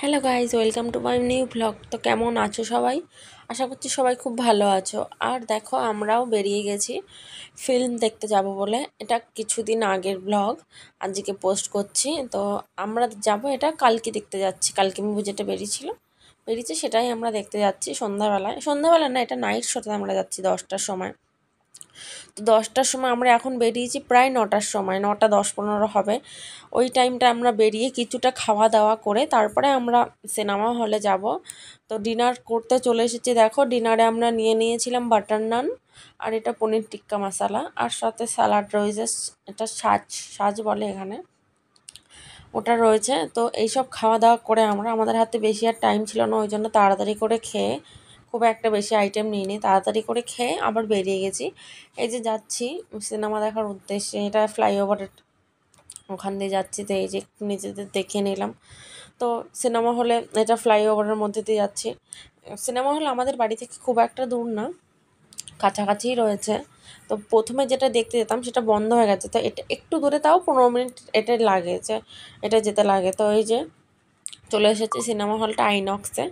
Hello guys, welcome to my new blog. তো কেমন আছো সবাই? আশা করছি সবাই খুব ভালো আছো। আর দেখো, আমরাও বেরিয়ে গেছি ফিল্ম দেখতে যাব বলে। এটা কিছুদিন আগের ব্লগ, আজকে পোস্ট করছি। তো আমরা যাব, এটা কালকে দেখতে যাচ্ছি। কালকে মুভি যেটা বেরিয়েছে সেটাই আমরা দেখতে যাচ্ছি সন্ধ্যাবেলা না, এটা নাইট শোতে আমরা যাচ্ছি 10টার সময়। তো 10টার সময় আমরা এখন বেরিয়েছি, প্রায় 9টার সময়, 9টা 10-15 হবে। ওই টাইমটা আমরা বেরিয়ে কিছুটা খাওয়া দাওয়া করে তারপরে আমরা সিনেমা হলে যাব। তো ডিনার করতে চলে এসেছি। দেখো, ডিনারে আমরা নিয়েছিলাম বাটার নান, আর এটা পনির টিক্কা মশালা, আর সাথে স্যালাড রয়েছে। এটা সাজ বলে এখানে, ওটা রয়েছে। তো এইসব খাওয়া দাওয়া করে আমাদের হাতে বেশি আর টাইম ছিল না, ওই জন্য তাড়াতাড়ি করে খেয়ে, খুব একটা বেশি আইটেম নিইনি, তাড়াতাড়ি করে খেয়ে আবার বেরিয়ে গেছি। এই যে যাচ্ছি সিনেমা দেখার উদ্দেশ্যে, এটা ফ্লাইওভারের ওখান দিয়ে যাচ্ছি। তো এই যে একটু নিজেদের দেখে নিলাম। তো সিনেমা হলে, এটা ফ্লাইওভারের মধ্যে দিয়ে যাচ্ছি। সিনেমা হল আমাদের বাড়ি থেকে খুব একটা দূর না, কাছাকাছিই রয়েছে। তো প্রথমে যেটা দেখতে যেতাম সেটা বন্ধ হয়ে গেছে। তো এটা একটু দূরে, তাও 15 মিনিট এটা লাগে, যে এটা যেতে লাগে। তো এই যে চলে এসেছি সিনেমা হলটা আইনক্সে।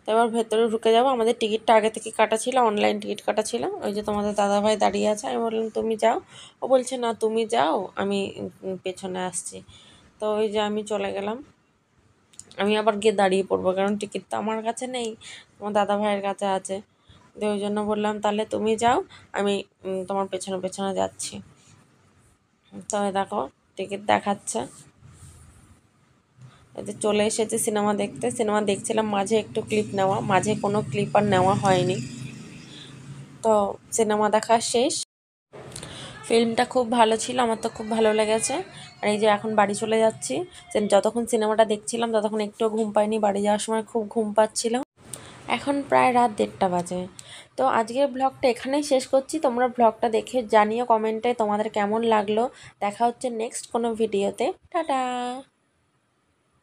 তো এবার ভেতরে ঢুকে যাবো। আমাদের টিকিটটা আগে থেকে কাটা ছিল, অনলাইন টিকিট কাটা ছিল। ওই যে তোমাদের দাদাভাই দাঁড়িয়ে আছে, আমি বললাম তুমি যাও। ও বলছে না, তুমি যাও, আমি পেছনে আসছি। তো ওই যে আমি চলে গেলাম। আমি আবার গিয়ে দাঁড়িয়ে পড়বো, কারণ টিকিট তো আমার কাছে নেই, তোমার দাদাভাইয়ের কাছে আছে। তো ওই জন্য বললাম তাহলে তুমি যাও, আমি তোমার পেছনে পেছনে যাচ্ছি। তো দেখো, টিকিট দেখাচ্ছে। এতে চলে এসেছে সিনেমা দেখতে। সিনেমা দেখছিলাম, মাঝে একটু ক্লিপ নেওয়া, মাঝে কোনো ক্লিপ আর নেওয়া হয়নি। তো সিনেমা দেখা শেষ। ফিল্মটা খুব ভালো ছিল, আমার তো খুব ভালো লেগেছে। আর এই যে এখন বাড়ি চলে যাচ্ছি। যতক্ষণ সিনেমাটা দেখছিলাম ততক্ষণ একটুও ঘুম পাইনি, বাড়ি যাওয়ার সময় খুব ঘুম পাচ্ছিল। এখন প্রায় রাত 1:30 বাজে। তো আজকের ব্লগটা এখানেই শেষ করছি। তোমরা ব্লগটা দেখে জানিও কমেন্টে তোমাদের কেমন লাগলো। দেখা হচ্ছে নেক্সট কোনো ভিডিওতে। টাটা।